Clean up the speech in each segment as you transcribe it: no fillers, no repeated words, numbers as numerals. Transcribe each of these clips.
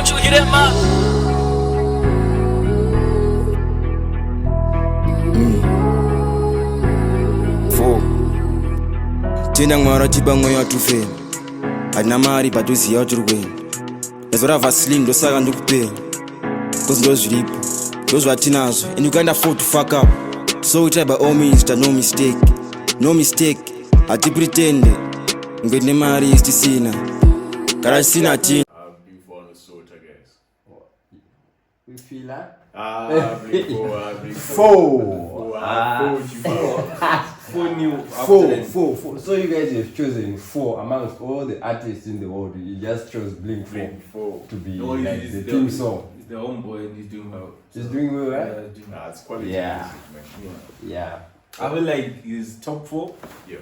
Don't you hear that, man? Four. Tena ngwara tiba ngoya tufeni. Adina mari padozi ya turweni. Ezora Vaseline dosaka ndukupeni. Cause those people, those what tinazo, and you can't afford to fuck up. So we try by all means to no mistake. No mistake. Ati pretend. Ngwene mari is tisina. Kara sina tin. Bring four on the sort, I guess. You feel that? Bring four. Four. So you guys have chosen 4 amongst all the artists in the world. You just chose Blink 4 to be like the theme song. He's the homeboy and he's doing well. He's doing well, right? Nah, it's quality Yeah. music, man. Yeah. I feel like his top 4 Yeah.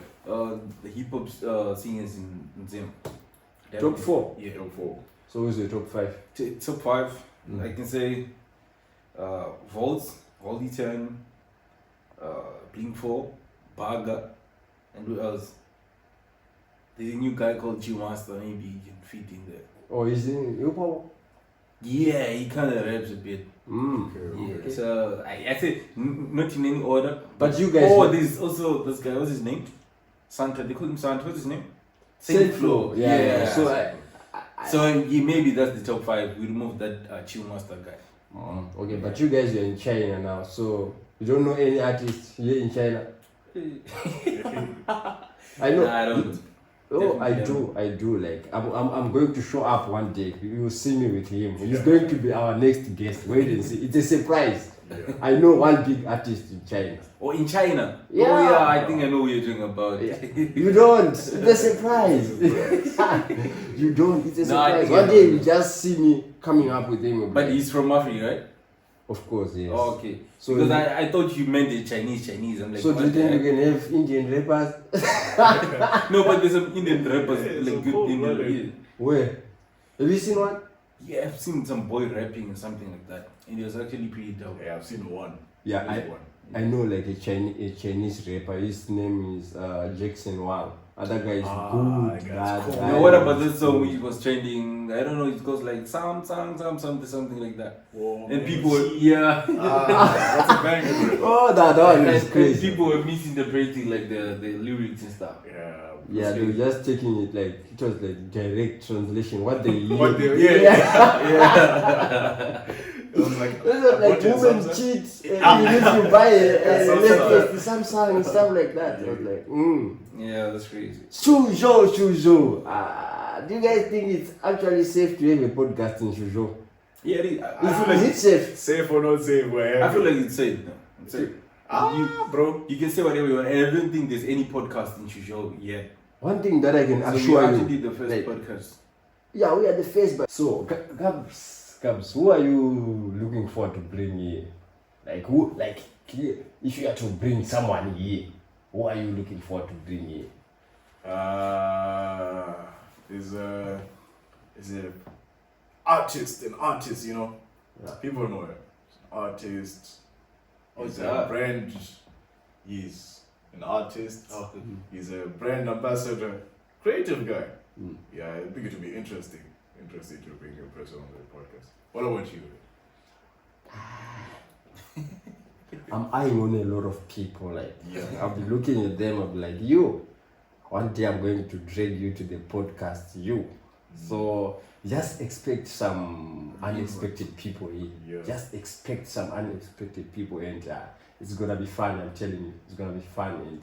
the hip hop singers in Zim. Top 4? Yeah. Top 4. So who's the top 5? Top 5, I can say Volts, Holly 10, Blink 4, Baga, and who else? There's a new guy called G Master, maybe you can fit in there. Oh, he's in hip-hop? Yeah, he kind of raps a bit. Yeah, so I say not in any order. But you guys... Oh, there's also this guy, what's his name? Santa, they call him Santa, what's his name? Saint Flow. Yeah. So maybe that's the top 5. We removed that Chill Master guy. Okay, but you guys are in China now, so you don't know any artists here in China? I know. Nah, I don't. Oh, I do. Like, I'm going to show up one day. You will see me with him. He's going to be our next guest. Wait and see. It's a surprise. Yeah. I know one big artist in China. Oh, in China? Yeah. Oh, yeah, I think I know what you're talking about. You don't. It's a surprise. You don't. It's a No, I surprise. think One I day know. you just see me coming up with him. But he's from Africa, right? Of course, yes. Oh, okay. So Because I thought you meant the Chinese. I'm like, so do you what the think heck? you can have Indian rappers? No, but there's some Indian rappers, like good cool, Indian. brother. Yeah. Where? Have you seen one? Yeah, I've seen some boy rapping or something like that. And it was actually pretty dope. Yeah, I've seen one. Yeah, There's one. I know like a Chinese rapper. His name is Jackson Wang. Other guy is good. that guy's That cool. guy Now, what about is this song good. which was trending? I don't know, it goes like something like that. Whoa, And man. people were, yeah. That's a banger. Oh, that one is and crazy. people were misinterpreting like the lyrics and stuff. Yeah. Yeah, they were just taking it like it was like direct translation. What they What the- It was like, This is like watching women Samsung. cheat even if you buy a Samsung. Samsung and stuff like that. I was like, Yeah, that's crazy. Shuzhou. Do you guys think it's actually safe to have a podcast in Shuzhou? Yeah, I feel Is like it safe? Safe or not safe, wherever. I feel like it's safe. No, it's safe. bro. You can say whatever you want, and I don't think there's any podcast in Shuzhou yet. One thing that I can So we assure actually you, the first like, podcast. yeah, we are the face. But so, Gabs, who are you looking forward to bring here? Like who? Like if you are to bring someone here, who are you looking forward to bring here? Is a artist, you know. Yeah. People know it. Artist. Oh, He's yeah. a brand. He's an artist. Okay. He's a brand ambassador. Creative guy. Mm. Yeah, I think it would be interesting to bring a person on the podcast. What about you? I'm eyeing on a lot of people. Like, Yeah. I'll be looking at them. I'll be like, you. One day I'm going to drag you to the podcast. You. So just expect some unexpected people here. Yeah. Just expect some unexpected people, and it's gonna be fun. I'm telling you, it's gonna be fun. And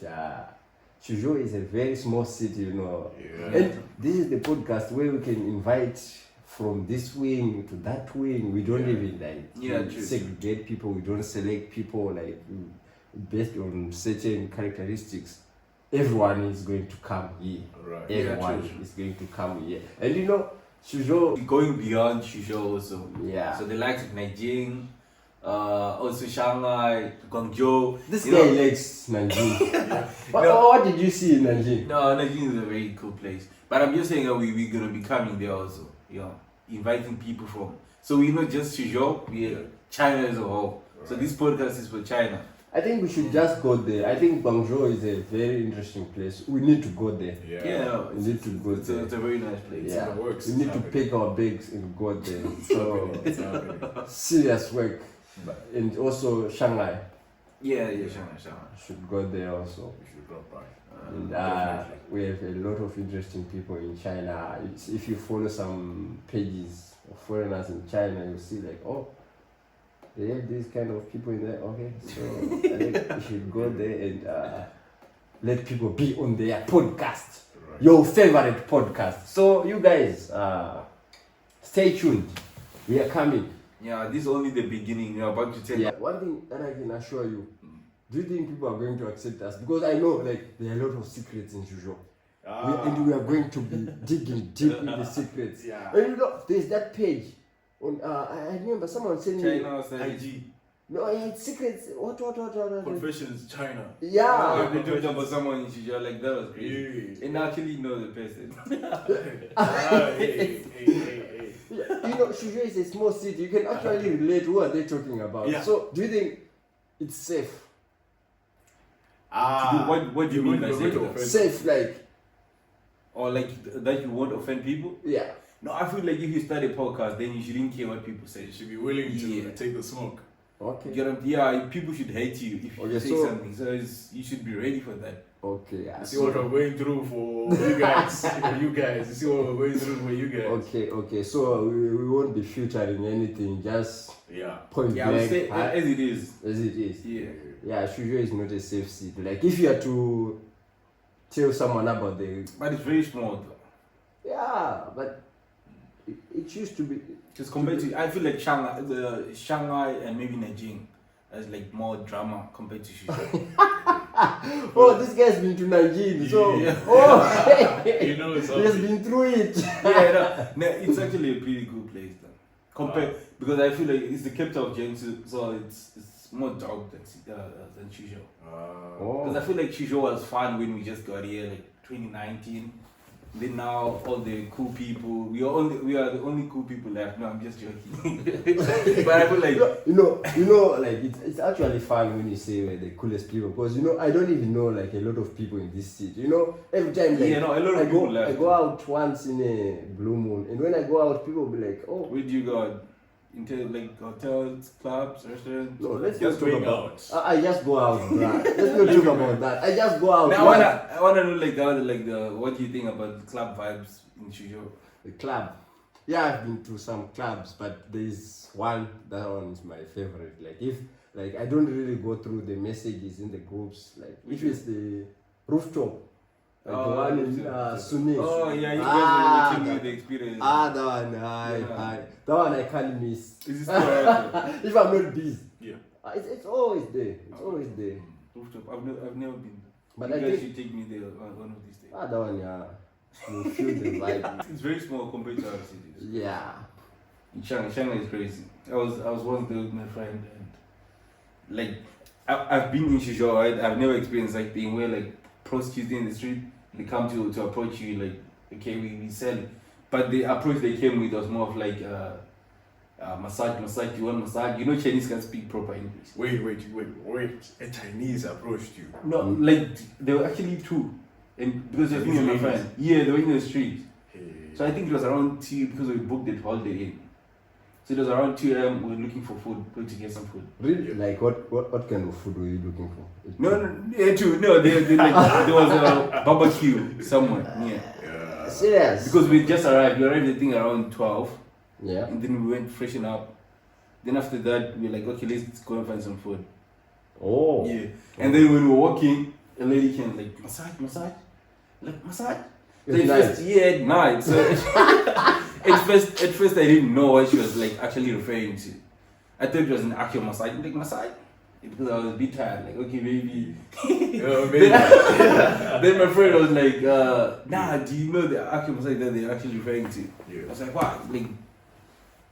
Shuzhou is a very small city, you know. Yeah. And this is the podcast where we can invite from this wing to that wing. We don't even like true. segregate people. We don't select people like based on certain characteristics. Everyone is going to come here. Right. Everyone true. is going to come here. And you know, Shuzhou, Going beyond Shuzhou also. yeah. So the likes of Nanjing, also Shanghai, Guangzhou. This You guy know- likes Nanjing. What did you see in Nanjing? No, Nanjing is a very cool place. But I'm just saying that we're going to be coming there also. You know, inviting people from. So we're not just Shuzhou, we're China as a whole. So this podcast is for China. I think we should just go there. I think Guangzhou is a very interesting place. We need to go there. Yeah. We need to go It's there. a very nice place. Yeah, it works. we It's need to happening. pick our bags and go there. So It's happening. serious work, and also Shanghai Yeah, Shanghai. should go there also. We should drop by. And Definitely. we have a lot of interesting people in China. If you follow some pages of foreigners in China, you see like, oh, they have these kind of people in there. Okay, so I think we should go there and let people be on their podcast, Right. your favorite podcast. So you guys, stay tuned. We are coming. Yeah, this is only the beginning. You're about to tell. Yeah. One thing that I can assure you. Do you think people are going to accept us? Because I know like there are a lot of secrets in Suzhou. And we are going to be digging deep in the secrets. Yeah. And you know, there's that page on I remember someone saying China said IG. no, it's secrets. What? Confessions, China. Yeah. They talked about someone in Shizhou, like that was crazy. Yeah. And actually know the person. Hey. You know, Suzhou is a small city. You can actually relate. Who are they talking about? Yeah. So, do you think it's safe? What do you mean by going to safe? offend- Safe, like Or like that you won't offend people? yeah. No, I feel like if you start a podcast, then you shouldn't care what people say. You should be willing to Yeah. take the smoke. Okay. You know, yeah, people should hate you if you Okay, say so- something. So you should be ready for that. Okay. Yeah. You see what we're going through for you guys. You see what we're going through for you guys. Okay. So we won't be featuring anything. Just Yeah. point Yeah, I would blank. say Huh? as it is. As it is. Yeah. Yeah, Suzhou is not a safe city. Like if you are to tell someone about the But it's very small though. yeah, but it used to be Because compared to, I feel like Shanghai and maybe Nanjing, there's like more drama compared to Shenzhen. oh, this guy's been to Nigeria, so Yeah. oh You know it's he has something. been through it. Yeah, no, it's actually a pretty good place though. Compared, because I feel like it's the capital of Jiangsu, so it's more dark than Shizhou. Because I feel like Shizhou was fun when we just got here, like 2019. Then now all the cool people, we are the only cool people left. No, I'm just joking. But I feel like you know, like it's actually fun when you say we're the coolest people because you know I don't even know like a lot of people in this city. You know, every time like Yeah, no, a lot of I people go left. I go out once in a blue moon, and when I go out, people will be like, oh. where do you go? Into like hotels, clubs, restaurants? No, let's Just not talk going about. out. I just go out, bruh. Let's not talk about that. I just go out. Now, once. I wanna know like what do you think about the club vibes in Shizhou? The club. Yeah, I've been to some clubs, but there's one. That one is my favorite. Like I don't really go through the messages in the groups. Like if it's the rooftop, like the one in Sunni. Oh yeah, you Ah, guys were telling me that- the experience. that one. That one I can't miss. Is this still around? If I'm not busy. Yeah. It's always there. It's always there. Rooftop. I've never been. But you I guys think should take me there one of these days. that one, yeah. You feel the vibe. It's very small compared to other cities. Yeah. In Shanghai is crazy. I was once there with my friend and like I've been in Shizhou, right? I've never experienced like thing where like prostitutes in the street they come to approach you like okay we sell it. But the approach they came with was more of like massage, you want massage? You know Chinese can speak proper English. Wait. A Chinese approached you. No, like there were actually two. And because they're me and my friend. Yeah, they were in the street. Hey. So I think it was around 2 because we booked it holiday in. So it was around 2 a.m. we were looking for food, going to get some food. Really? Like what kind of food were you looking for? There was a barbecue somewhere. Yeah. Serious? Because we just arrived. We arrived I think around 12. Yeah. And then we went freshen up. Then after that we were like, okay, let's go and find some food. Oh. Yeah. And then when we were walking, a lady came like, massage? Like, massage? So At at first, yeah, at night. So at first I didn't know what she was like actually referring to. I thought it was an actual massage. Like, massage? Because I was a bit tired. Like, okay, maybe. Then my friend was like, nah, do you know the actual massage that they're actually referring to? Yeah. I was like, what? Like,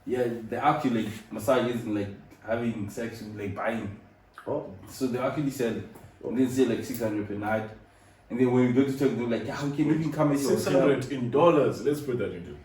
yeah, the actual like massage isn't like having sex with like buying. Oh. So they actually said, they say like 600 per night. And then when we go to talk, they're like, yeah, we can even come into $600 in dollars. Let's put that into.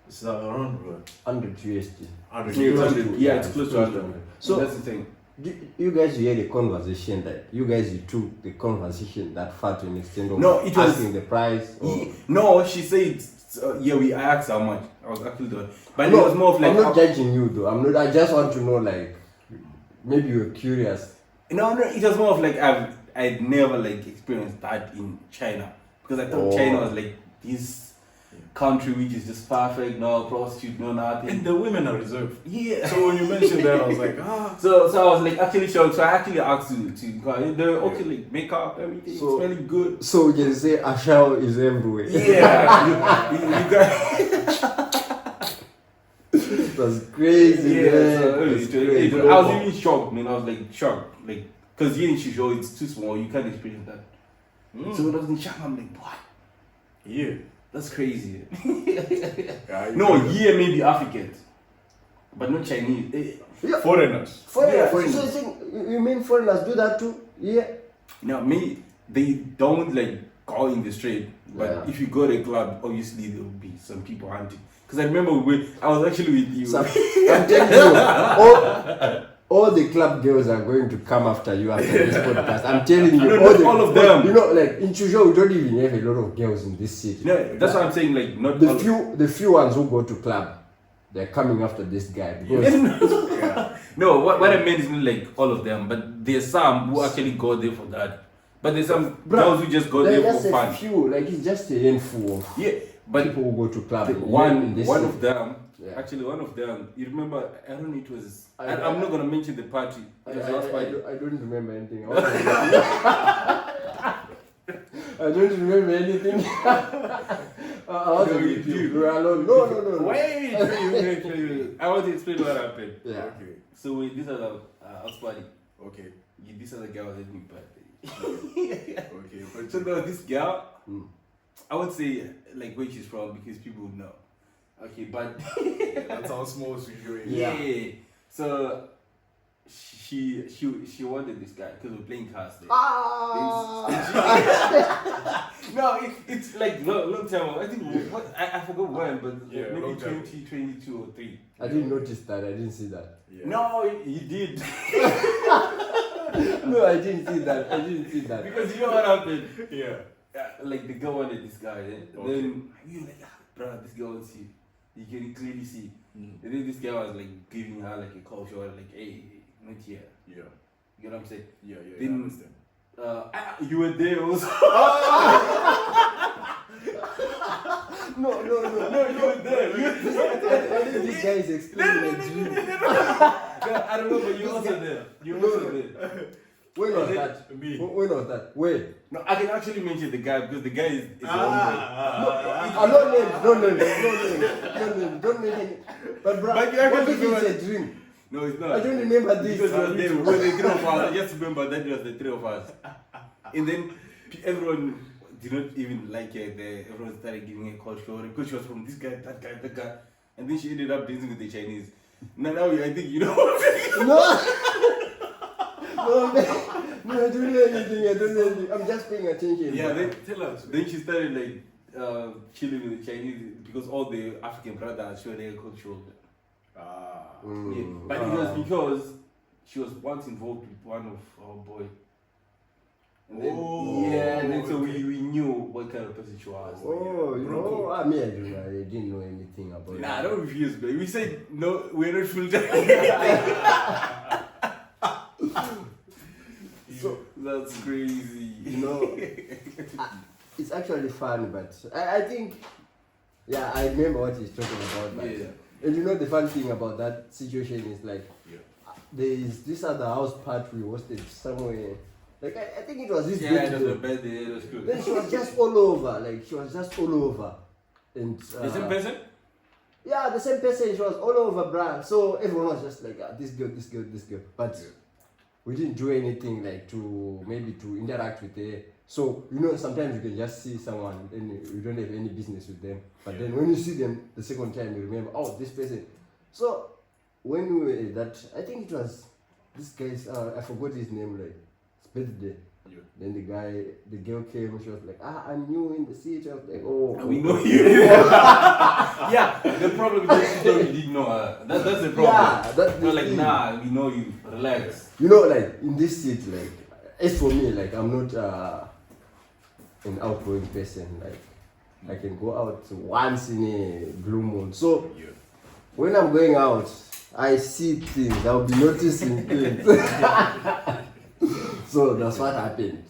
It's around what? 100 USD. 100 Yeah, euros. 100. Yeah, it's close to 100. So- So that's the thing. You guys had a conversation that you took the conversation that far to an extent of No, it was- asking the price. Or... No, she said, I asked how much. I was actually doing. But No, it was more of like. I'm not judging you though. I just want to know, like, maybe you're curious. No, it was more of like I'd never like experienced that in China because I thought Oh. China was like this country which is just perfect, no prostitute, no nothing. And the women are reserved. Yeah. So when you mentioned that, I was like, ah. So I was like actually shocked. So I actually asked to they're okay, like makeup, everything, So- it's really good. So you can say Ashao is everywhere. Yeah, you got. It was crazy, Yeah, man. so It was it crazy. I was even shocked, man. I was like shocked, like because here in Shisho it's too small, you can't experience that. So when I was in Shanghai, I'm like, what? Yeah. That's crazy. Yeah, you No, know, here maybe Africans, but not Chinese. Yeah. foreigners. Foreigners. Yeah, foreigners. So you think you mean foreigners do that too? Yeah. No, me they don't like go in the street, but Yeah. if you go to a club, obviously there will be some people hunting. Because I remember I was actually with you. So, I'm telling you, all the club girls are going to come after you after this podcast. I'm telling you, No, not all of them. You know, like in Chuzhou, we don't even have a lot of girls in this city. No, that's what I'm saying. Like not The all few ones who go to club, they're coming after this guy because No, what I meant is not like all of them, but there's some who actually go there for that. But there's some girls who just go there there are for just a fun. few, like it's just a handful of Yeah, but people who go to club. in one this one city. of them, Yeah. actually one of them, you remember? I don't know. It was. I- I'm not gonna mention the party. I, It was I, last I, Friday. I don't remember anything. I don't remember anything. I was No, you with you. do. We were alone. No. Wait, I want to explain what happened. Yeah. Okay. So this other house party, Okay. this other girl was having a birthday. Okay. But So there was this girl. Mm. I would say like where she's from because people would know. Okay, but that's how small Suzhou is. yeah. So she wanted this guy because we're playing cards there. Ah! No, it's like long time ago. I think I forgot when, but Yeah, maybe long time. 2022 or 3. I didn't notice that. I didn't see that. Yeah. No, he did. No, I didn't see that. I didn't see that. Because you know what happened? Yeah. Like the girl wanted this guy, Okay. then you like, bro, this girl wants you. You can clearly see. And then this guy was like giving her like a call, she was like, hey, not here. Yeah. You know what I'm saying? Yeah. Yeah. Then- I understand. You were there also. No, you were there. I think this guy is explaining a dream. I don't know, but you were also there. You were also there. When was And then- that? Me. When was that? Where? No, I can actually mention the guy because the guy is a No name. Don't name any. But bro, But you what actually if remember- it's a dream? No, it's not. I don't remember this. Because we were there, we were the three of us. I just remember that it was the three of us. And then everyone did not even like her there. Everyone started giving her a call show because she was from this guy, that guy. And then she ended up dancing with the Chinese. Now I think you know No, man. No, I don't know anything. I'm just paying attention. Yeah, then Tell us. Then she started like chilling with the Chinese because all the African brothers showed their culture. Ah. Yeah. But it was because she was once involved with one of our boy. And then, Oh, yeah, and then so okay. we knew what kind of person she was. Oh, you Bronco. know, I mean, I didn't know anything about Nah, that. don't refuse, baby. We said no, we're not full time. So, That's crazy. you know, it's actually fun, but I think, yeah, I remember what he's talking about. But, Yeah. And you know, the fun thing about that situation is like, Yeah. there is this other house party we hosted somewhere. Like, I think it was this Yeah, it was birthday. a birthday. It was good. Then she was just all over. Like, she was just all over. And The same person? yeah, the same person. She was all over, bruh. So everyone was just like, this girl. But Yeah. we didn't do anything like to interact with her. So you know, sometimes you can just see someone and you don't have any business with them. But then when you see them the second time, you remember, oh, this person. So when we were at that, I think it was this guy's. I forgot his name. Like birthday. Yeah. Then the girl came. She was like, I'm new in the city. I was like, oh, We know you. Yeah, the problem is that we didn't know her. That's the problem. Yeah, that's the We're like, thing. nah, we know you. Relax. You know, like in this city, like as for me, like I'm not an outgoing person. Like I can go out once in a blue moon. So Yeah. when I'm going out, I see things. I'll be noticing things. So that's what happened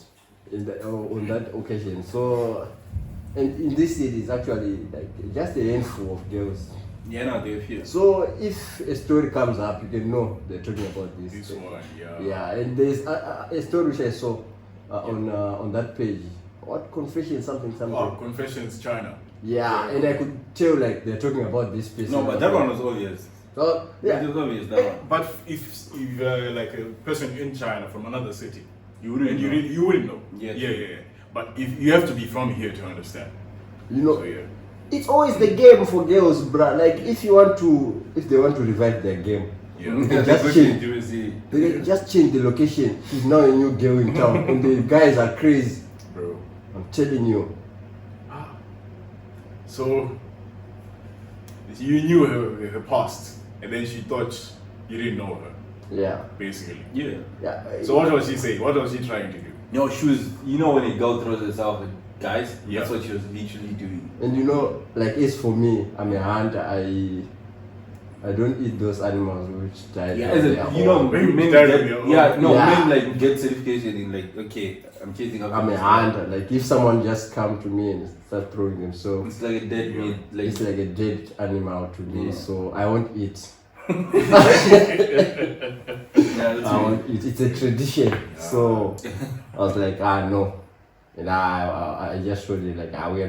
on that occasion. So, and in this city, it's actually like just a handful of girls. Yeah, no, they're here. So if a story comes up, you can know they're talking about this. This one, yeah. Yeah, and there's a story which I saw on that page. What confession? Something. Oh, Confessions China. Yeah, and I could tell like they're talking about this person. No, but that one was obvious. So Yeah. yeah, It was obvious, that one. But if like a person in China from another city, You wouldn't and know. you wouldn't know. Yes. Yeah. But if you have to be from here to understand. you know. So yeah. It's always the game for girls, bruh. Like if they want to revive their game, Yeah. they Yeah, can just change. They Yeah. can just change the location. She's now a new girl in town, and the guys are crazy. Bro. I'm telling you. So you knew her past, and then she thought you didn't know her, Yeah, basically. Yeah. yeah. So what was she saying? What was she trying to do? No, she was, you know, when a girl throws herself at guys, Yeah. that's what she was literally doing. And you know, like it's for me. I'm a hunter. I don't eat those animals which die. Yeah, on as their you know, own. men Direct get, on your own. yeah, no, Yeah. men like get certification in like, okay, I'm chasing up. I'm a hunter. Like if someone just come to me and start throwing themselves, It's like a dead meat, like it's like a dead animal to me. Yeah. So I won't eat. yeah, that's I really- won't eat. It's a tradition. So I was like, no. And I just showed it like, we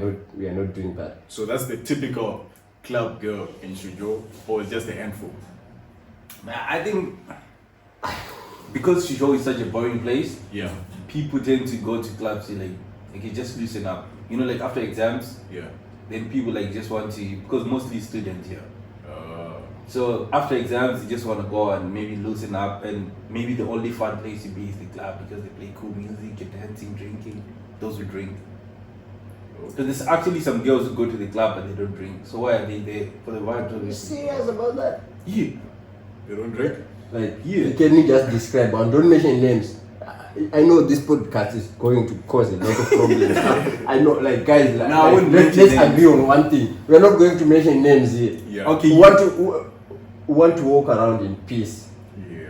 are not doing that. So that's the typical club girl in Suzhou, or it's just a handful? I think because Suzhou is such a boring place, Yeah. people tend to go to clubs to like you just loosen up. You know, like after exams, Yeah. then people like just want to, because mostly students here. Uh, So after exams, you just want to go and maybe loosen up, and maybe the only fun place to be is the club because they play cool music, you're dancing, drinking. Those who drink. So there's actually some girls who go to the club but they don't drink. So why are they there? For the vibes of You it? serious about that? Yeah. they don't drink? Like, Yeah. can you just describe? And don't mention names. I know this podcast is going to cause a lot of problems. I know, like guys, like, No, I wouldn't let's mention names. agree on one thing. We are not going to mention names here. Yeah. Okay. We want to walk around in peace. Yeah.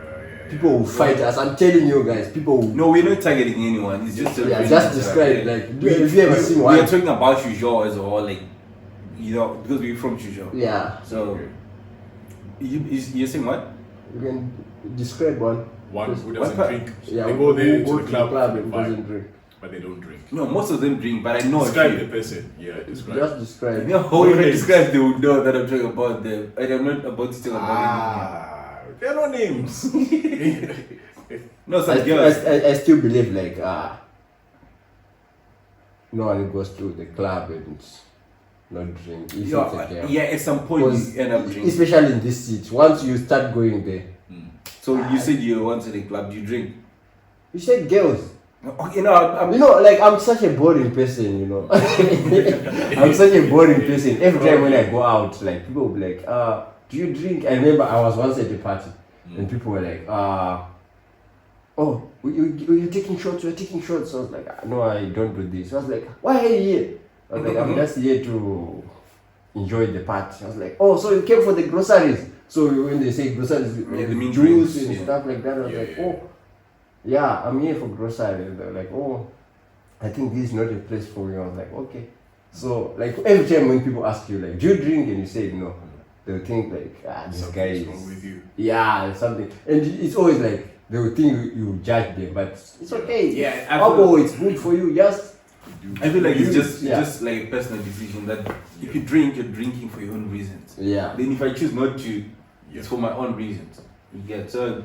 People will fight us. I'm telling you guys, people will. No, we're not targeting anyone. It's just Yeah, just describe. Like, have you ever seen we one? are talking about Suzhou as a whole, like, you know, because we're from Suzhou. Yeah, So Okay. you're saying what? you can describe one. One who What doesn't part? drink. Yeah, They go there who to the club, for the and vibe, doesn't drink. but they don't drink. No, most of them drink, but I know. Describe the person. Yeah, describe. Just describe. You know, how if I names. describe, they would know that I'm talking about them. And I'm not about to talk about There are no names. them. No, some I girls. still believe like no one goes to the club and not drink if it's a girl. Yeah, at some point Because you end up drinking. especially in this city, once you start going there, So you said you went to the club, you drink. you said girls. Okay, no, I'm You know, like I'm such a boring person, you know. I'm such a boring person. Every time when I go out, like people will be like, do you drink? I remember I was once at a party and people were like, oh, you're taking shots, we're taking shots. So I was like, no, I don't do this. I was like, why are you here? I was like, I'm just here to enjoy the party. I was like, oh, so you came for the groceries. So when they say groceries, Yeah, they mean juice drinks, and yeah. stuff like that, I was Yeah, like, yeah. oh, yeah, I'm here for groceries. They're like, oh, I think this is not a place for you. I was like, okay. So like every time when people ask you like, do you drink? And you say no, they'll think like, this guy Something's wrong is, with you. yeah, something. And it's always like, they will think you judge them, but it's okay. Yeah, I Alcohol, it's good for you. Just I feel like it's Yeah. just like a personal decision that if you drink, you're drinking for your own reasons. yeah, Then if I choose not to, Yeah. it's for my own reasons. You get so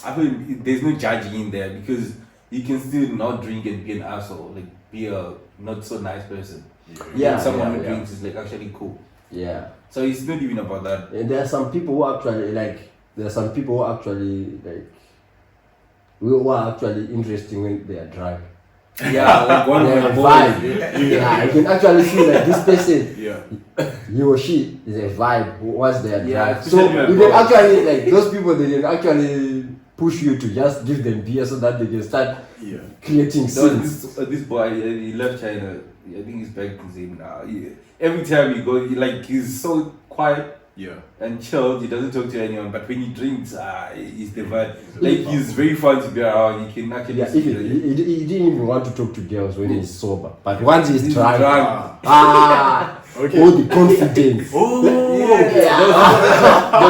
I feel there's no judging in there because you can still not drink and be an asshole, like be a not so nice person. Yeah, And someone who yeah. drinks is like actually cool. yeah. So it's not even about that. And there are some people who actually like we were actually interesting when they are drunk. Yeah, like one They of have the a boys. vibe. Yeah, you can actually feel like this person, Yeah. he or she is a vibe once they are Yeah, drunk. So especially you my can boys. actually, like, those people, they can actually push you to just give them beer so that they can start Yeah. creating There was scenes. this boy, he left China. I think he's back in Zim now. Every time he goes, he's so quiet Yeah. and chilled. He doesn't talk to anyone. But when he drinks, he's the vibe. Like, he's very fun to be around. You can actually Yeah, see even, the- he didn't even want to talk to girls when he's sober. But once he's He's drunk, drunk. Okay. all the confidence. Oh, There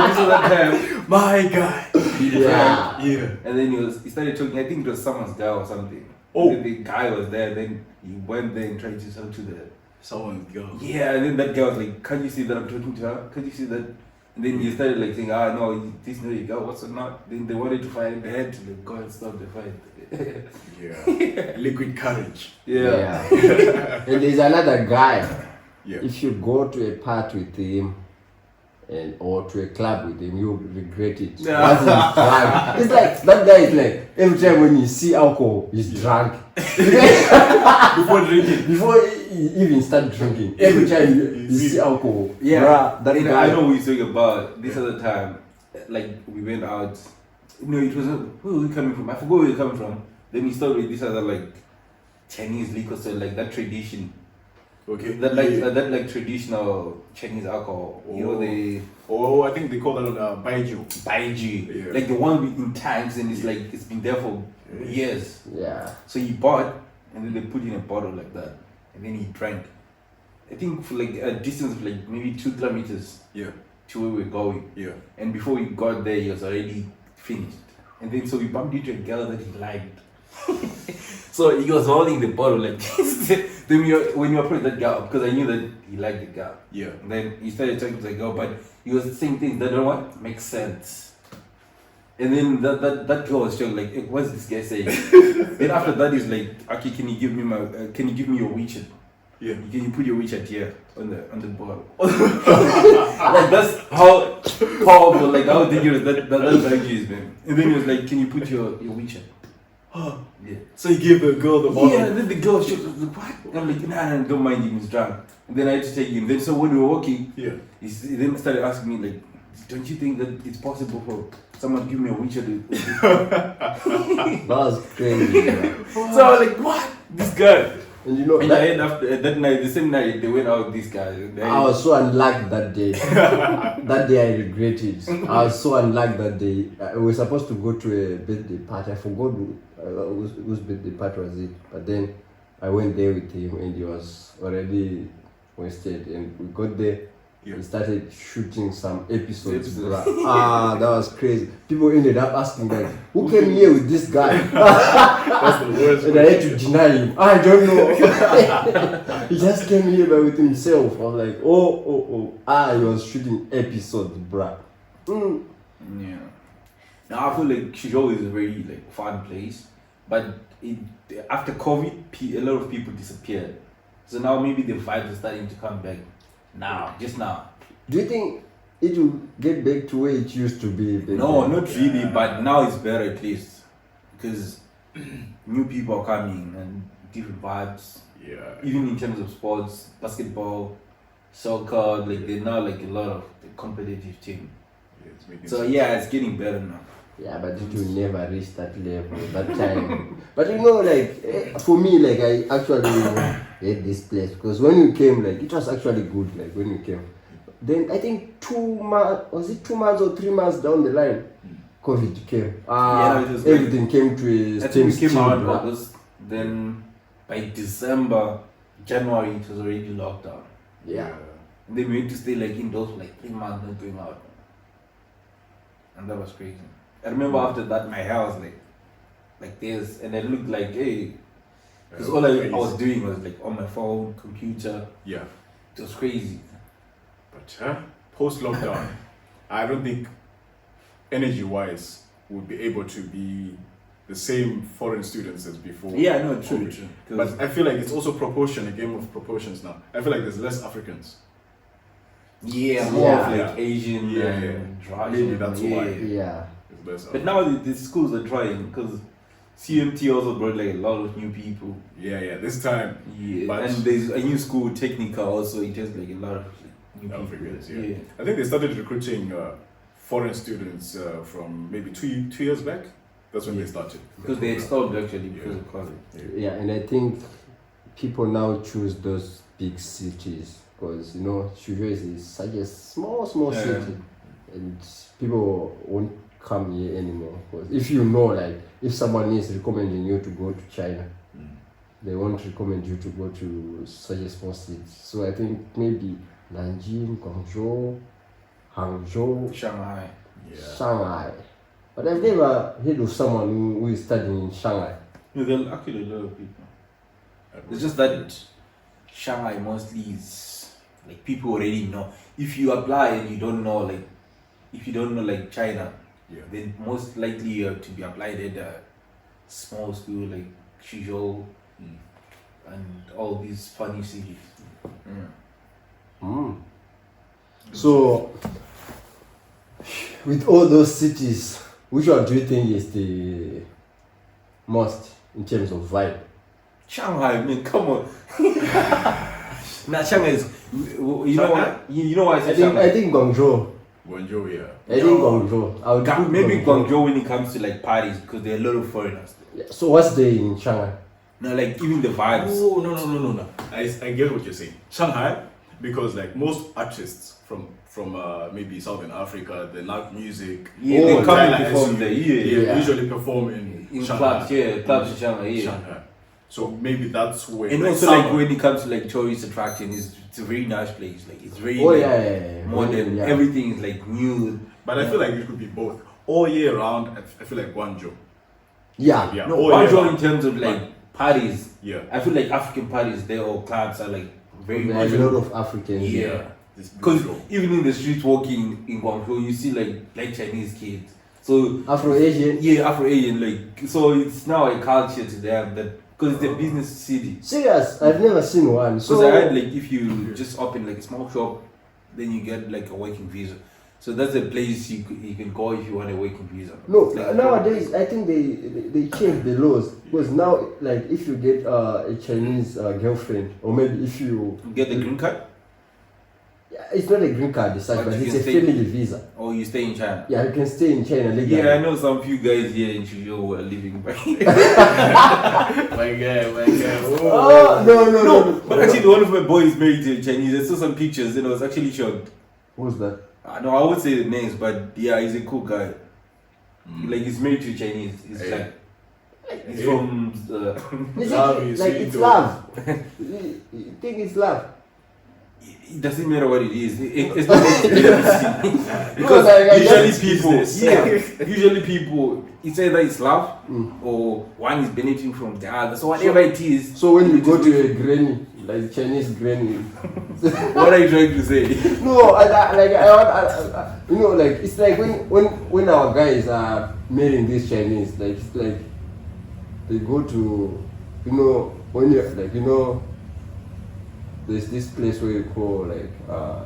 was that time. my God. He Yeah. drank, Yeah. and then he started talking. I think it was someone's guy or something. Oh. The guy was there. Then he went there and tried to talk to the. Someone's girl. Yeah, and then that guy was like, "Can't you see that I'm talking to her? Can't you see that?" And then he started like saying, no, this no, you got what's or not." Then they wanted to fight. They had to like go and stop the fight. Yeah. Liquid courage. Yeah. And there's another guy. Yeah. If you go to a party with him or to a club with him, you'll regret it. Yeah. Once he's drunk. It's like that guy is like every time when you see alcohol, he's drunk. Before drinking. Before he even start drinking, every time you see alcohol, Yeah, bruh, that and guy. I know what you're talking about. This other time, like we went out. No, it wasn't. Where were we coming from? I forgot where we were coming from. Then we started with this other like Chinese liquor, so like that tradition, Okay. that like Yeah. that like traditional Chinese alcohol. You know the Oh, I think they call that Baiju. Baiji, Yeah. like the one in tanks, and it's like it's been there for years. Yeah. So he bought, and then they put in a bottle like that, and then he drank. I think for like a distance of like maybe 2 kilometers Yeah. to where we're going. Yeah. And before we got there, he was already finished. And then so we bumped into a girl that he liked. So he was holding the bottle like this. Then when you approached that girl, because I knew that he liked the girl. Yeah. And then he started talking to the girl, but he was saying things that don't what make sense. And then that girl was just like, "Hey, what's this guy saying?" Then after that, he's like, "Okay, can you give me your WeChat? Yeah. Can you put your WeChat here on the bottle?" Like that's how powerful, like how dangerous that language is, man. And then he was like, "Can you put your WeChat?" Yeah. So he gave the girl the bottle. Yeah, and then the girl was like, "What?" I'm like, "Nah, don't mind him, he's drunk." And then I had to take him. Then so when we were walking, Yeah. he then started asking me like, "Don't you think that it's possible for someone to give me a WeChat?" That was crazy. Bruh. So I was like, "What? This guy?" And you know, And I after that night, the same night, they went out with this guy. I was so unlucky that day. That day I regret it. I was so unlucky that day. We were supposed to go to a birthday party. I forgot whose birthday party was it. But then I went there with him and he was already wasted. And we got there. Yeah. We started shooting some episodes. Bruh. That was crazy. People ended up asking like, "Who came here with this guy?" That's the worst. And I had to deny him. I don't know. He just came here by with himself. I was like, oh. He was shooting episodes, bruh. Yeah. Now I feel like Chicago is a very like fun place, but after COVID, a lot of people disappeared. So now maybe the vibes are starting to come back. Now, just now. Do you think it will get back to where it used to be? No, not really, but now it's better at least because new people are coming and different vibes. Yeah. Even in terms of sports, basketball, soccer, like they're now like a lot of the competitive team. Yeah, it's making So sense. yeah, it's getting better now. Yeah, but it will never reach that level, that time. But you know, like, for me, like, I actually hate this place. Because when we came, like, it was actually good, like, when we came. Then, I think 2 months, was it 2 months or 3 months down the line, COVID came. Yeah, it was great. Everything came to a I think we came out bruh. August, then by December, January, it was already locked down. Yeah. And then we had to stay like indoors for like 3 months, not going out. And that was crazy. I remember after that, my hair was like this, and I looked like, hey, because all I was doing was like on my phone, computer. Yeah. It was crazy. But post lockdown, I don't think energy wise would be able to be the same foreign students as before. Yeah, no, true, COVID. true. But I feel like it's also a game of proportions now. I feel like there's less Africans. Yeah, more of Yeah. like Asian Yeah, and dry. Maybe that's why. Yeah. It's less But now the schools are trying because CMT also brought like a lot of new people. Yeah. This time, Yeah, but and there's a new school, Technica, also. It has like a lot of new people. Africans. Yeah. I think they started recruiting foreign students from maybe two years back. That's when they started. Because they expelled actually because of COVID. Yeah, and I think people now choose those big cities because Suzhou is such a small city, and people won't come here anymore. Because if if someone is recommending you to go to China, they won't recommend you to go to such a small city. So I think maybe Nanjing, Guangzhou, Hangzhou, Shanghai. Shanghai. But I've never heard of someone who is studying in Shanghai. No, there are actually a lot of people. It's just that Shanghai mostly is like people already know. If you apply and you don't know like China, then most likely you have to be applied at a small school like Suzhou and all these funny cities. So, with all those cities, which one do you think is the most in terms of vibe? Shanghai, man, come on. Nah, Shanghai is. You know what? You know why I said Shanghai? I think Guangzhou. Guangzhou, yeah. I think Guangzou. I would put Maybe Guangzhou when it comes to like parties because there are a lot of foreigners. Yeah, so what's there in Shanghai? No, like even the vibes. Oh no. I get what you're saying. Shanghai, because like most artists from maybe Southern Africa, they like music. Yeah, they come and China, perform there. Yeah. Usually perform in Shanghai. Clubs. Yeah, clubs in Shanghai. Yeah. Shanghai. So maybe that's where. And also like when it comes to like tourist attraction, it's a very nice place. Like it's very modern. Yeah. Everything is like new. But I feel like it could be both. All year round, I feel like Guangzhou. Yeah. No, all year Guangzou in round. terms of like parties. Yeah. I feel like African parties there or clubs are like very There's a lot of Africans. Yeah. This Because beautiful. even in the streets walking in Guangzhou, you see like Chinese kids. So Afro-Asian. yeah, Afro-Asian, like so it's now a culture to them that because it's a business city. Serious? I've never seen one. Because So I heard like if you just open like a small shop, then you get like a working visa. So that's a place you can go if you want a working visa. no, It's like nowadays I think they changed the laws because now like if you get a Chinese girlfriend or maybe if you get the green card it's not a green card as such, But but you it's can a stay- family visa. or you stay in China. Yeah, you can stay in China legally. Yeah, I know some few guys here in Suzhou who are living by. My guy. Oh no. But actually, one of my boys married to a Chinese. I saw some pictures and I was actually shocked. Who's that? No, I won't say the names, but yeah, he's a cool guy. Like he's married to a Chinese. He's Hey. like he's from. Is Love it is like sweet it's too. love? You think it's love? It doesn't matter what it is. It's not because No, like, I usually guess people, business. usually people, it's either it's love or one is benefiting from the other. So whatever it is. So when you it go is to a good. granny, like Chinese granny, What are you trying to say? no, like it's like when our guys are marrying these Chinese, like it's like they go to, when you like there's this place where you call like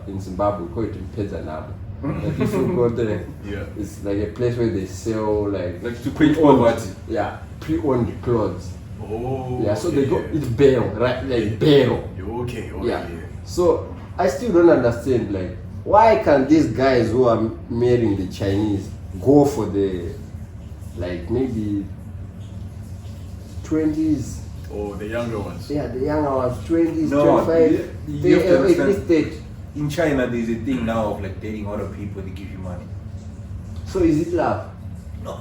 in Zimbabwe we call it Pezanabo. Like if you go there, Yeah. it's like a place where they sell like Like to quit pre-owned- poverty. Yeah, pre-owned clothes. Oh. Yeah, so they go it's barrel, right? Like barrel. You're okay. Yeah. So I still don't understand like why can't these guys who are marrying the Chinese go for the like maybe 20s? Oh, the younger ones. Yeah, the younger ones, 20s, No, 25. you have to At understand. least 30. In China, there's a thing now of like dating other people, they give you money. So is it love? No,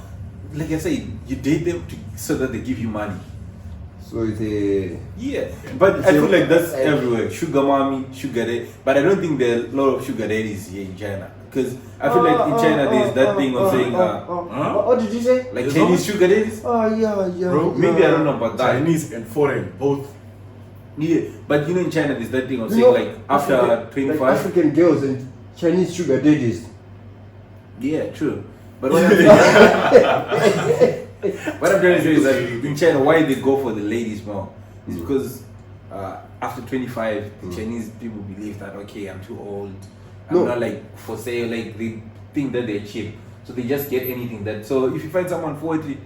like I said, you date them so that they give you money. So it's a Yeah, but It's I feel a- like that's uh, everywhere. Sugar mommy, sugar daddy. But I don't think there are a lot of sugar daddies here in China. Because I feel like in China there's that thing of saying, what did you say? like There's Chinese no- sugar daddies. Oh yeah. Bro, Maybe I don't know about that. Chinese and foreign, both. Yeah, but you know in China there's that thing of You saying know, like after African- 25. like African girls and Chinese sugar daddies. Yeah, true. But what I'm saying, what I'm trying to say is that in China, why they go for the ladies more is because after 25, the Chinese people believe that okay, I'm too old. I'm No. not like for sale. Like they think that they're cheap, so they just get anything that. So if you find someone 40,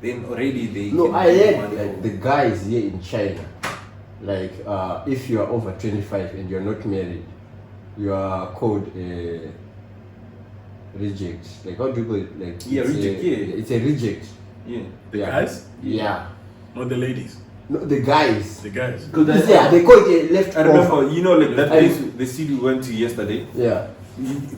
then already they. No, can I make heard money like from- the guys here in China, like if you are over 25 and you're not married, you are called a reject. Like how do you call it? Like Yeah, it's reject, a, yeah. it's a reject. Yeah. The Yeah. guys, Yeah. not the ladies. No, the guys. The guys. Because Yeah, they call it a left I remember, like that I- place, the city we went to yesterday. Yeah.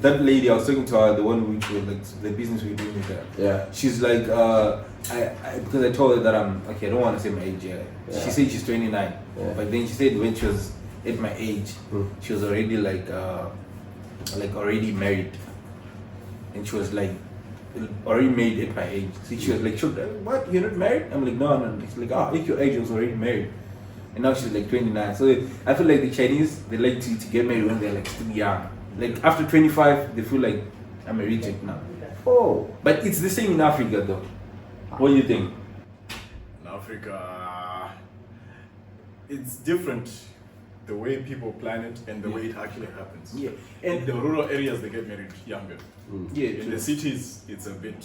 That lady, I was talking to her, the one which was like the business we were doing with her. Yeah. She's like, I because I told her that I'm okay. I don't want to say my age. Yeah. Yeah. She said she's 29, Yeah. but then she said when she was at my age, she was already like already married, and she was like already married at my age. So she was like, what? You're not married? I'm like, no. She's like, at your age, I was already married. And now she's like 29. So I feel like the Chinese, they like to get married when they're like still young. Like after 25, they feel like I'm a reject now. Oh. But it's the same in Africa though. What do you think? In Africa, it's different. The way people plan it and the way it actually happens. Yeah. In the rural areas, they get married younger. Yeah, In the cities, it's a bit.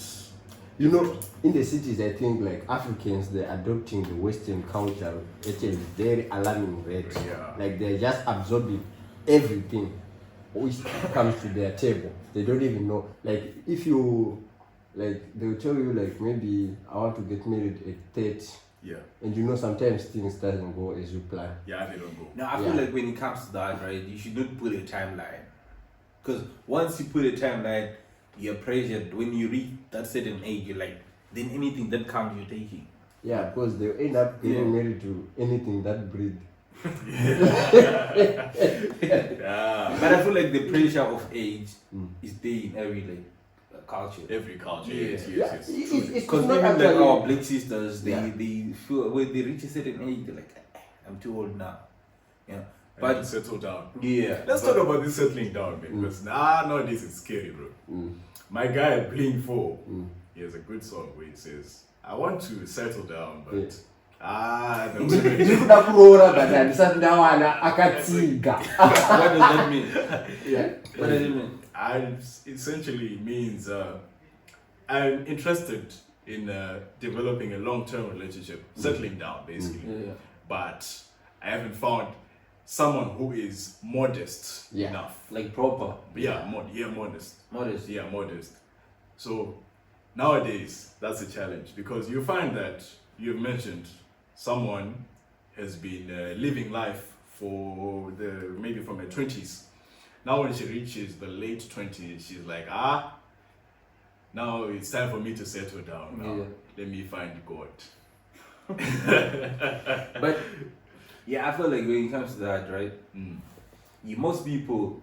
You know, in the cities, I think like Africans, they're adopting the Western culture at a very alarming rate. Yeah. Like they're just absorbing everything which comes to their table. They don't even know. Like if you, like they'll tell you like maybe I want to get married at 30, Yeah. and you know sometimes things doesn't go as you plan. Yeah, they don't go. Now I feel Yeah. like when it comes to that, right, you should not put a timeline. Because once you put a timeline, you're pressured. When you reach that certain age, you're like, then anything that comes, you're taking. Yeah, because they end up getting Yeah. married to anything that breed. Yeah. But I feel like the pressure of age Mm. is there in every like culture. Every culture. Yeah. Yes, Yeah, yes, yes. it's Because not even like actually- our black sisters, they, Yeah. they feel when they reach a certain age, they're like, I'm too old now. Yeah. But But settle down. yeah. Let's but- talk about this settling down, man. Because nowadays it's scary, bro. Mm. My guy playing 4, Mm. he has a good song where he says, I want to settle down, but Yeah. the women. Ndikuda kuroora but handisati ndawana akatsiga. What does that mean? Yeah. What does it mean? I essentially means I'm interested in developing a long-term relationship, settling down basically. Yeah. But I haven't found someone who is modest Yeah. enough. Like proper. Yeah, modest. Modest. Yeah, modest. So nowadays that's a challenge because you find that you've mentioned someone has been living life for maybe from her 20s. Now when she reaches the late 20s, she's like, now it's time for me to settle down. Now Yeah. let me find God. But yeah, I feel like when it comes to that, right? Mm. Most people,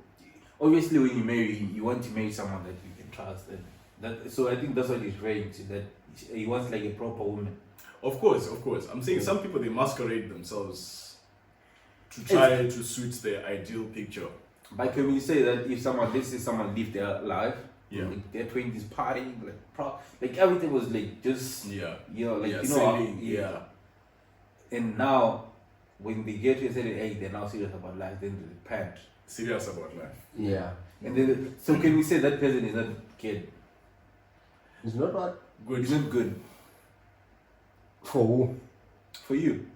obviously, when you marry, you want to marry someone that you can trust, and that. So I think that's what he's referring to. That he wants like a proper woman. Of course. I'm saying some people they masquerade themselves to try to suit their ideal picture. But can we say that if someone, let's say someone lived their life, Yeah. like their 20s partying, like everything was like just, Yeah. like Yeah, you know, sailing, yeah. And now, when they get to a certain age, they're now serious about life. Then they repent. Serious about life. Yeah. And then, so can we say that person is not good? It's not what Good. It's not good for who? for you.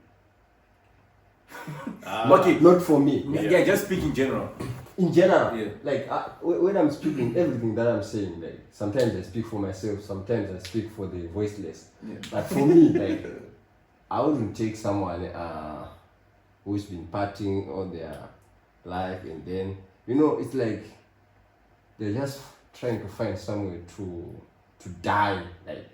Okay. Not for me. Yeah, just speak in general. In general, Yeah. like when I'm speaking, everything that I'm saying, like sometimes I speak for myself, sometimes I speak for the voiceless. Yeah. But for me, like I wouldn't take someone who's been partying all their life and then it's like they're just trying to find somewhere to die, like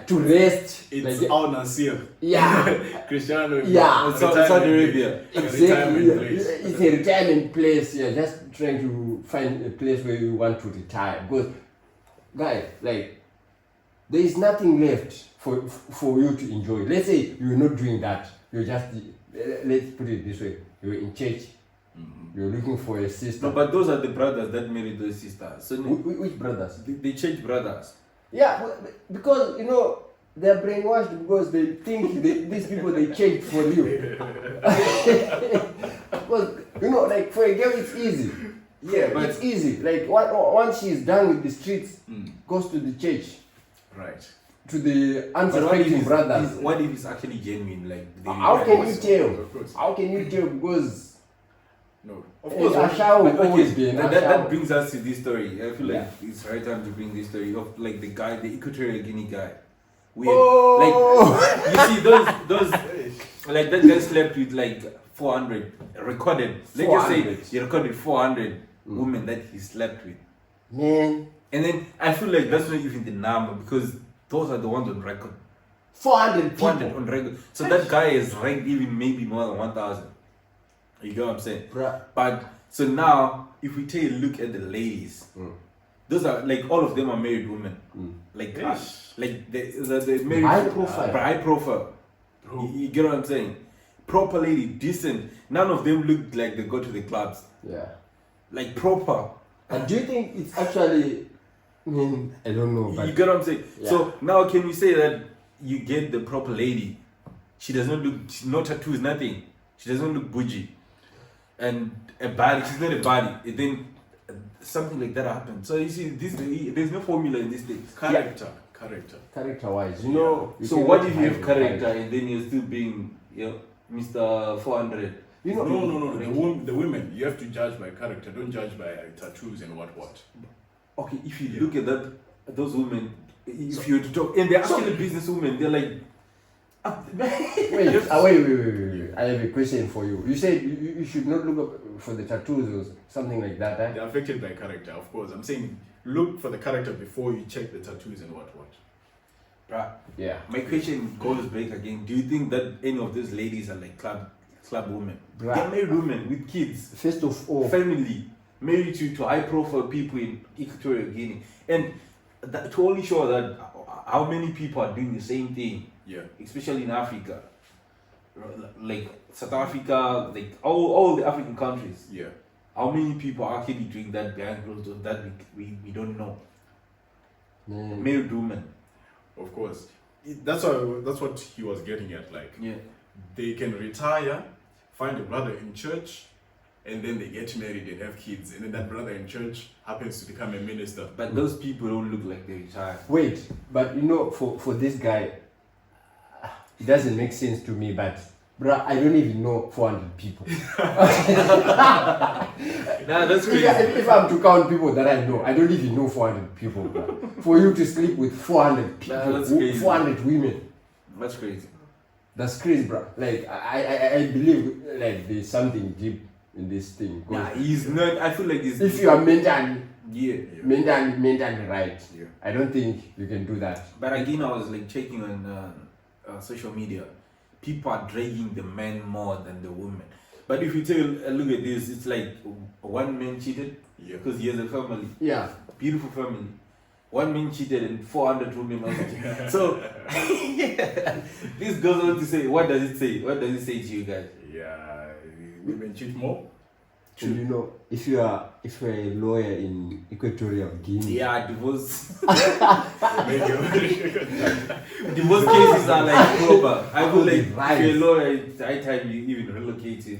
to rest. It's like, Al Nasir. yeah, Cristiano. Yeah. Saudi Arabia. exactly. Retirement place. It's a retirement place. You're just trying to find a place where you want to retire. Because, guys, like, there is nothing left for you to enjoy. Let's say you're not doing that. You're just, let's put it this way. You're in church. You're looking for a sister. No, but those are the brothers that married those sisters. So Which brothers? the church brothers. Yeah, because they're brainwashed because they think these people they change for you. Because like for a girl it's easy. Yeah, but It's easy. Like once she's done with the streets, goes to the church. Right. to the But what if unsuspecting it's- brothers. What if it's actually genuine? Like they How can you tell? Of course. How can you tell? Because No. Of course. Asha will But always be an that Asha. brings us to this story. I feel like Yeah. it's right time to bring this story of like the guy, the Equatorial Guinea guy. We Oh! like you see those like that guy slept with like 400 recorded. Let's just 400. say he recorded 400 women that he slept with. Man, And then I feel like that's not even the number because those are the ones on record. 400 400 people. on record. So that guy is ranked even maybe more than 1,000. You get what I'm saying? Bruh. But so now, if we take a look at the ladies, those are like all of them are married women. Like, Yes. like the married High profile. high profile. Bro. You get what I'm saying? Proper lady, decent. None of them look like they go to the clubs. Yeah. Like proper. And do you think it's actually? I mean, I don't know, but You get what I'm saying? Yeah. So now, can we say that you get the proper lady? She does not look, no tattoos, nothing. She doesn't look bougie. And a body, she's not a body. And then something like that happens. So you see, there's no formula in this thing. Character. character-wise, you know. You So cannot what if you hide have the character and then you're still being, Mr. 400? You know, No. The women, you have to judge by character. Don't judge by tattoos and what. Okay, if you look at that, those women, if you talk, and they're actually business women, they're like, wait. I have a question for you. You said you should not look up for the tattoos or something like that, eh? They're affected by character, of course. I'm saying look for the character before you check the tattoos and what. bruh. Yeah. My question goes back again. Do you think that any of those ladies are like club women? Bruh. They're married women with kids, First of all, family, married to high profile people in Equatorial Guinea. And that, to only show that how many people are doing the same thing, Yeah. especially in Africa. Like South Africa, like all the African countries. Yeah. How many people are actually doing that behind closed doors that we don't know? man, Married women. Of course. That's what he was getting at. Like, Yeah. they can retire, find a brother in church, and then they get married and have kids, and then that brother in church happens to become a minister. But those people don't look like they retired. wait, but you know, for this guy, it doesn't make sense to me, but bruh, I don't even know 400 people. Nah, that's crazy. If I'm to count people that I know, I don't even know 400 people, bruh. For you to sleep with 400 people, Nah, that's crazy. 400 women, That's crazy. that's crazy, bruh. Like, I believe like there's something deep in this thing. 'Cause Nah, he's not. I feel like he's. if you are mentally Yeah. right, Yeah. I don't think you can do that. But again, I was like checking on social media. People are dragging the men more than the women. But if you take a look at this, it's like one man cheated Yeah. because he has a family, Yeah. beautiful family. One man cheated and 400 women also cheated. So this goes on to say, what does it say? What does it say to you guys? Yeah. Women cheat more. And you know, if you're a lawyer in Equatorial Guinea, Yeah, divorce. Maybe- Divorce cases are like proper. I feel like Right. if you're a lawyer, it's high time you even relocate to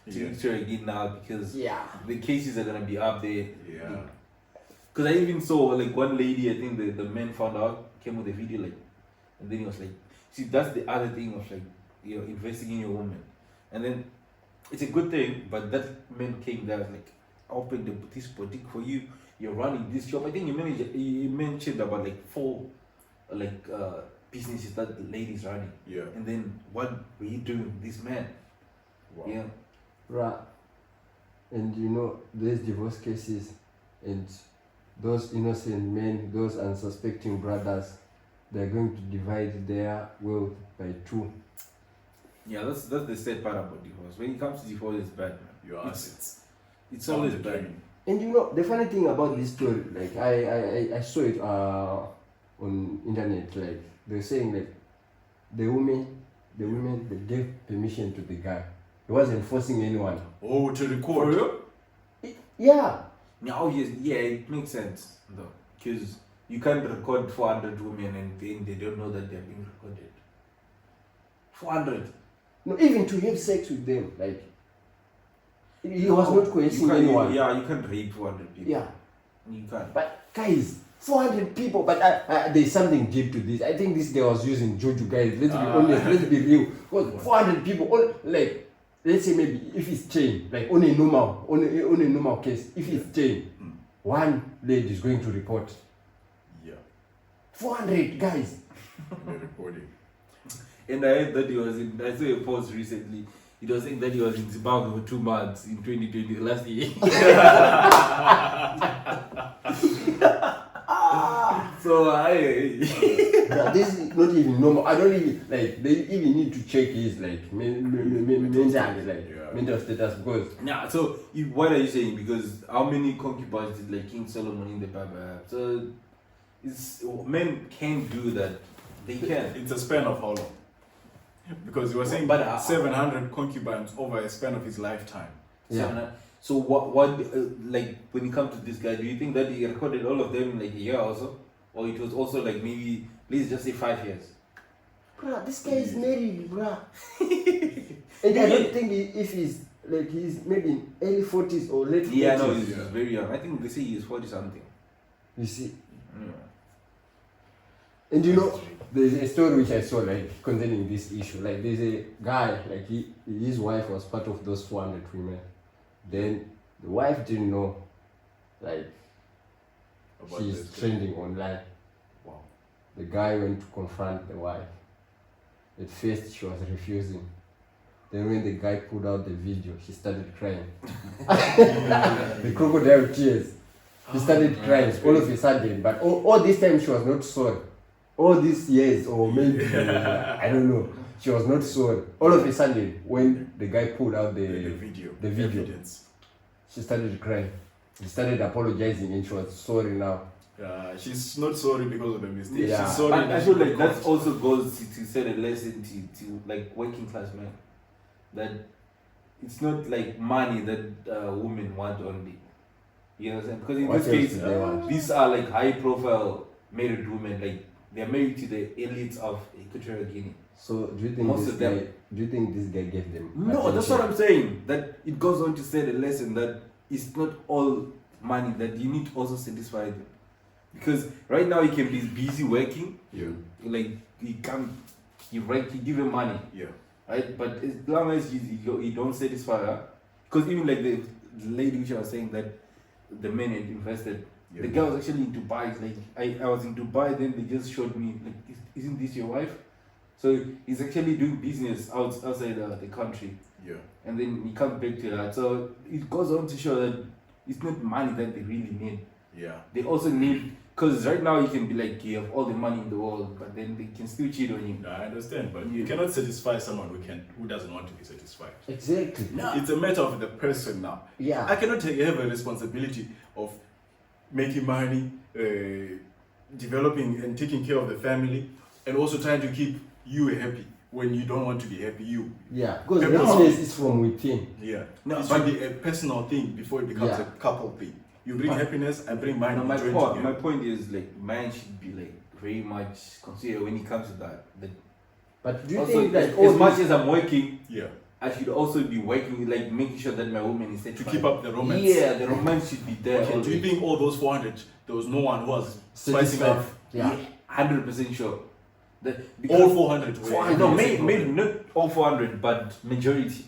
Yeah. Equatorial Guinea now because yeah, the cases are gonna be up there. Yeah. Because I even saw like one lady, I think the man found out, came with a video like, and then he was like, see, that's the other thing of like, you're investing in your woman. And then it's a good thing, but that man came there like, I opened this boutique for you, you're running this shop. I think you mentioned about like 4 businesses that the lady's running. Yeah. And then what were you doing with this man? Wow. Yeah. right. And you know, there's divorce cases, and those innocent men, those unsuspecting brothers, they're going to divide their wealth by 2. Yeah, that's the sad part about divorce. When it comes to divorce, it's bad, man. Your It's- assets. It's always Down the bad. drain. And you know, the funny thing about this story, like I saw it on internet, like they're saying like the women they gave permission to the guy. He wasn't forcing anyone. Oh, to record. Yeah. Now, yeah, it makes sense though, because you can't record 400 women and then they don't know that they're being recorded. 400. No, even to have sex with them, like he was not coercing You can't, anyone. Yeah, you can't rape 400 people. Yeah. You can't. But guys, 400 people, but there's something deep to this. I think this guy was using juju, guys. Let's be honest, let's be real. Because 400 people, like, let's say maybe if it's chain, like on a normal case, if it's chain, one lady is going to report. Yeah. 400 guys. They're recording. And I heard that he was in, I saw a post recently. It was saying that he was in Zimbabwe for 2 months in 2020, last year. So This is not even normal. I don't even like. They even need to check his like mental status because. yeah. So what are you saying? Because how many concubines did like King Solomon in the Bible have? So it's men can do that. They can. It's a span of how long? Because you were saying But, 700 concubines over a span of his lifetime. Yeah. So what like when it comes to this guy, do you think that he recorded all of them in like a year or so, or it was also like maybe let's just say 5 years? Bruh, this guy is married, bruh. And I don't think if he's like he's maybe in early 40s or late 40s. Yeah, no, he's very young. I think they say he's 40 something. You see. Yeah. And you know, there's a story which I saw like concerning this issue. Like there's a guy, like his wife was part of those 400 women. Then the wife didn't know, like About she's this. trending online. Wow. The guy went to confront the wife. At first she was refusing. Then when the guy pulled out the video, she started crying. The crocodile tears. She started crying all of a sudden, but all this time she was not sorry. All these years, or maybe, I don't know, she was not sorry. All of a sudden, when the guy pulled out the video. Evidence. she started crying. She started apologizing and she was sorry now. She's not sorry because of the mistake. Yeah. She's sorry. But I that feel she like got that also goes to set a lesson to like working class men. That it's not like money that women want only. You know what I'm saying? Because in What this else case, do they want? these are like high profile married women. Like they're married to the elites of Equatorial Guinea. So do you think Most this of them- guy? Do you think this guy gave them? No, that's attention? what I'm saying. That it goes on to say the lesson that it's not all money, that you need to also satisfy them. Because right now you can be busy working, Yeah. like you give him money, Yeah. right? But as long as you don't satisfy her, because even like the lady which I was saying that the men had invested, Yeah. the girl was actually in Dubai. Like I was in Dubai, then they just showed me like, isn't this your wife? So he's actually doing business outside the country, Yeah. and then he comes back to that. So it goes on to show that it's not money that they really need. Yeah. They also need, because right now you can be like, you have all the money in the world, but then they can still cheat on you. No, I understand, but Yeah. you cannot satisfy someone who doesn't want to be satisfied. Exactly. It's a matter of the person now. Yeah. I cannot have a responsibility of making money, developing and taking care of the family, and also trying to keep you happy when you don't want to be happy. Yeah. Because Everyone- happiness is from within. Yeah. No, it but- should be a personal thing before it becomes Yeah. a couple thing. You bring But- happiness, I bring money. Now, my we join point, together. my point is like, man should be like very much considered when it comes to that. But do you Also, think that as all much this, as I'm working, Yeah. I should also be working, like making sure that my woman is To satisfied. keep up the romance. Yeah, the romance should be there. Okay, do you always. think all those 400, there was no one who was spicing satisfied? up? Yeah. 100% sure. All 400 were. 400. No, maybe not all 400, but majority.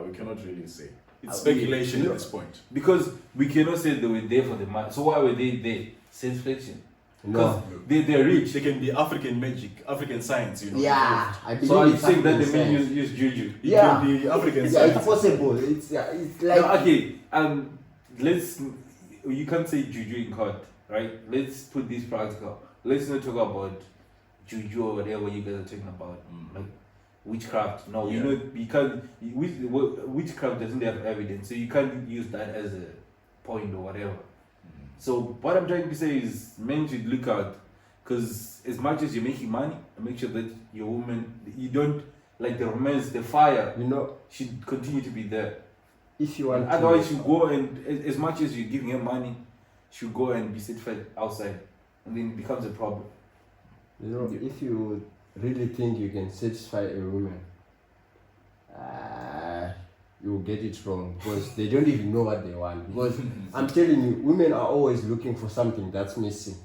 We cannot really say. It's Uh, speculation we- at this point. Because we cannot say they were there for the money. So why were they there? Satisfaction. Because No. they're rich. They can be African magic, African science, you know. Yeah. I believe So are you it's saying that the African men science. use juju? It Yeah. can be African Yeah, science. it's possible. It's like No, okay. Let's. You can't say juju in court, right? Let's put this practical. Let's not talk about juju or whatever you guys are talking about, like witchcraft. No, you Yeah. know, you can't. Witchcraft doesn't have evidence, so you can't use that as a point or whatever. So what I'm trying to say is, men should look out, because as much as you're making money, make sure that your woman, you don't like the romance, the fire you know, should continue to be there. if you want Otherwise, to, you go and as much as you're giving her money, she'll go and be satisfied outside, and then it becomes a problem. you know, if you really think you can satisfy a woman, you get it wrong because they don't even know what they want. Because I'm telling you, women are always looking for something that's missing.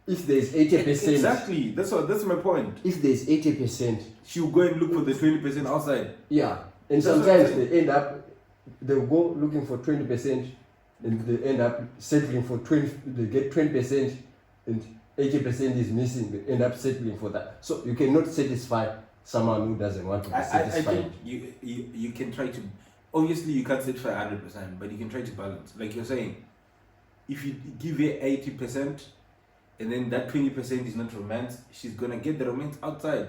If there's 80%, Exactly. That's my point. if there's 80%, She'll go and look for the 20% outside. yeah, and That's what sometimes I'm they'll go looking for 20% and they end up settling for 20, they get 20% and 80% is missing, they end up settling for that. So you cannot satisfy someone who doesn't want to be I satisfied. think you can try to, obviously you can't satisfy 100%, but you can try to balance. Like you're saying, if you give her 80% and then that 20% is not romance, she's gonna get the romance outside.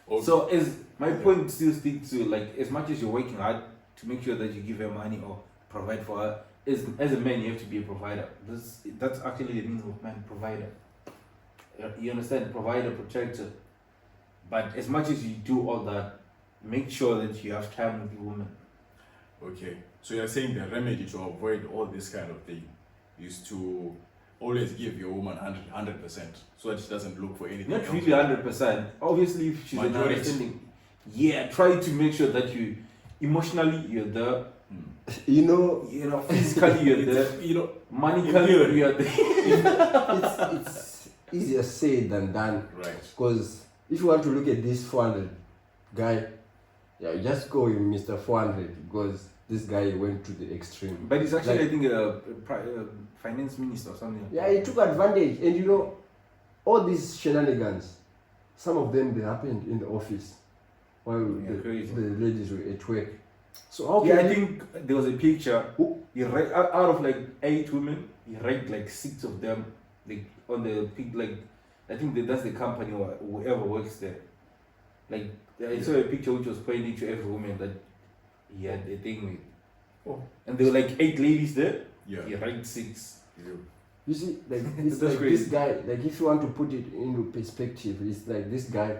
Okay. So as my point still sticks to, like, as much as you're working hard to make sure that you give her money or provide for her, as a man you have to be a provider. That's actually the meaning of man, provider. You understand? Provider, protector. But as much as you do all that, make sure that you have time with the woman. Okay, so you're saying the remedy to avoid all this kind of thing is to always give your woman 100% so that she doesn't look for anything Not else. really 100%. Obviously, if she's Minority. understanding, yeah, try to make sure that you emotionally you're there, You know, physically you're there, You know, monetarily you're there. it's easier said than done. right. Because if you want to look at this 400 guy, yeah, you just go with Mr. 400 because this guy went to the extreme. But it's actually, Like- I think, a finance minister or something. Yeah, he took advantage, and you know, all these shenanigans, some of them they happened in the office while Yeah, crazy. the ladies were at work. So how Yeah, can I think there was a picture. Who? He out of like 8 women, he ranked like 6 of them, like on the pic. Like I think that's the company or whoever works there. Like I saw a picture which was pointing to every woman that he had a thing with. Oh. And there were like 8 ladies there. Yeah. He ranked 6. you see, like it's That's like crazy. this guy, like if you want to put it into perspective, it's like this guy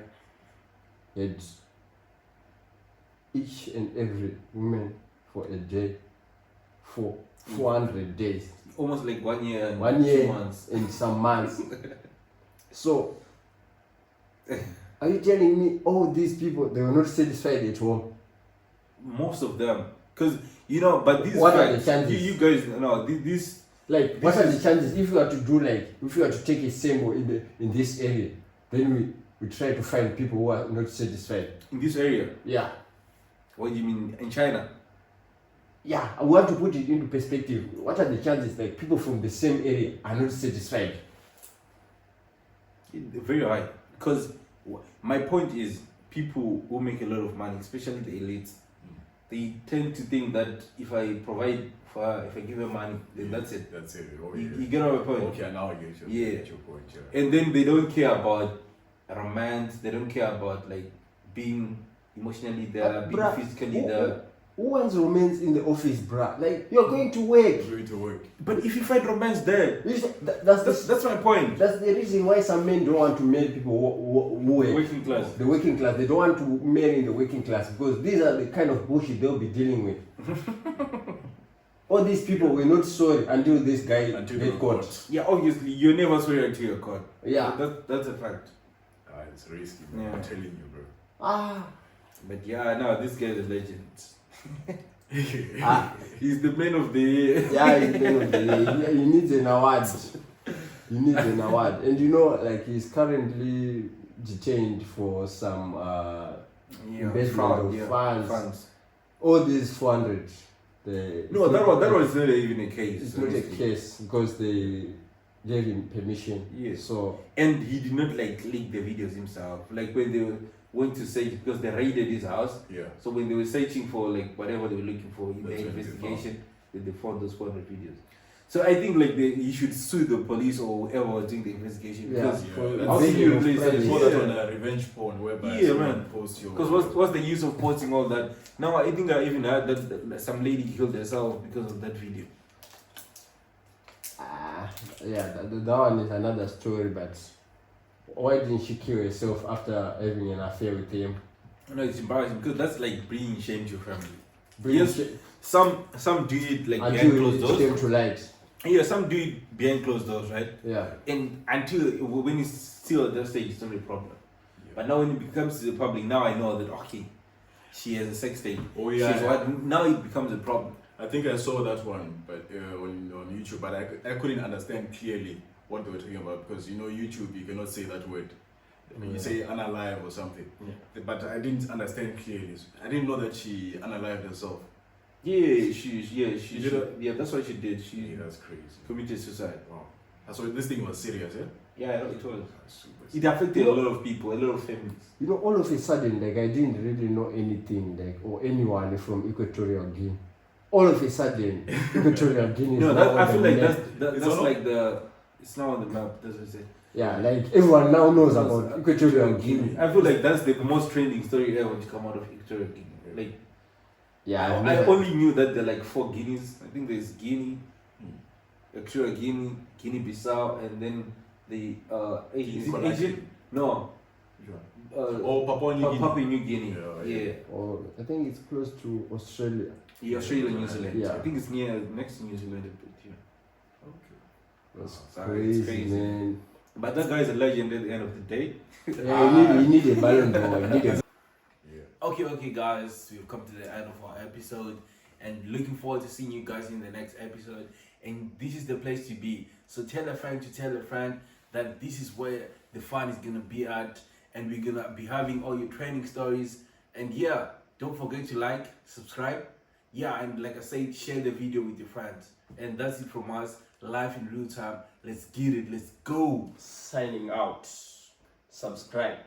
had each and every woman for a day for 400 days. Almost like 1 year and 1 2 year months. and some months. So, are you telling me all these people they were not satisfied at home? Most of them, because but these What are the facts, chances? you guys know this. Like, what This are the is- chances if you are to do if you are to take a sample in this area, then we try to find people who are not satisfied. In this area, Yeah, what do you mean in China? yeah. I want to put it into perspective. What are the chances like people from the same area are not satisfied? Very high. Because my point is, people who make a lot of money, especially the elites, they tend to think that if I provide for her, if I give her money, then that's it. That's it. Oh, You, yeah. you get my point? Okay, now I get your, Yeah. get your point. Yeah. And then they don't care about romance, they don't care about like being emotionally there, being Bruh, physically who- there. Who wants romance in the office, bruh? Like, you're going to work. Going to work. But if you find romance there, that's my point. That's the reason why some men don't want to marry people who work. Working class. The working class. They don't want to marry in the working class because these are the kind of bullshit they'll be dealing with. All these people were not sorry until this guy Until get you're caught. caught. Yeah, obviously you're never sorry until you're caught. Yeah. That's a fact. It's risky, bro. Yeah. I'm telling you, bro. Ah. But yeah, no, this guy's a legend. Ah. He's the man of the year. Yeah, he needs an award. He needs an award. And you know, like he's currently detained for some investment of funds. All these 400. No, that was not even a case. It's not a honestly. case because they gave him permission. Yes. So And he did not like leak the videos himself. Like when they went to search, because they raided his house. Yeah. So when they were searching for like whatever they were looking for in That's the when they investigation, they found those 400 videos. So I think like you should sue the police or whoever was doing the investigation yeah, because Yeah. for That's how video can you of replace that? privacy. Call that Yeah. on a revenge porn whereby Yeah, someone man. posts your. Because what's the use of posting all that? Now I think I even heard that some lady killed herself because of that video. Yeah, that one is another story. But why didn't she kill herself after having an affair with him? No, it's embarrassing because that's like bringing shame to your family. Bring Yes, shit some do it like behind until closed it doors. came to light. Yeah, some do it behind closed doors, right? Yeah. And until when it's still at that stage, it's not a problem. Yeah. But now when it becomes to the public, now I know that okay, she has a sex tape. Oh, yeah. She's what now it becomes a problem. I think I saw that one, but on YouTube, but I couldn't understand clearly what they were talking about because YouTube, you cannot say that word. You say unalive or something. Yeah. But I didn't understand clearly. I didn't know that she unalived herself. Yeah, that's what she did. She That's crazy. committed suicide. Wow. So this thing was serious, yeah? Yeah, it was. Super It affected a lot of people, a lot of families. All of a sudden, like I didn't really know anything, like or anyone from Equatorial Guinea. All of a sudden, Equatorial Guinea. No, is now I on feel the like map. that's like it's now on the map. That's what I say. Yeah, like everyone now knows about Equatorial Guinea. I feel like that's the most trending story ever to come out of Equatorial Guinea. Like, Yeah, I only knew that there are like 4 Guineas. I think there's Guinea, Equatorial Guinea, Guinea-Bissau, and then the Asian? No. Papua New Guinea. Papua New Guinea. Yeah. Or I think it's close to Australia. Yeah, Australia, New Zealand. Yeah. I think it's next to New Zealand a bit. Yeah. That's It's crazy, man. But that guy is a legend at the end of the day. Yeah, you need a Ballon d'Or. You need a Okay, guys, we've come to the end of our episode, and looking forward to seeing you guys in the next episode. And this is the place to be. So tell a friend to tell a friend that this is where the fun is gonna be at, and we're gonna be having all your training stories. And yeah, don't forget to like, subscribe. Yeah, and like I said, share the video with your friends. And that's it from us. Life in real time. Let's get it. Let's go. signing out. Subscribe.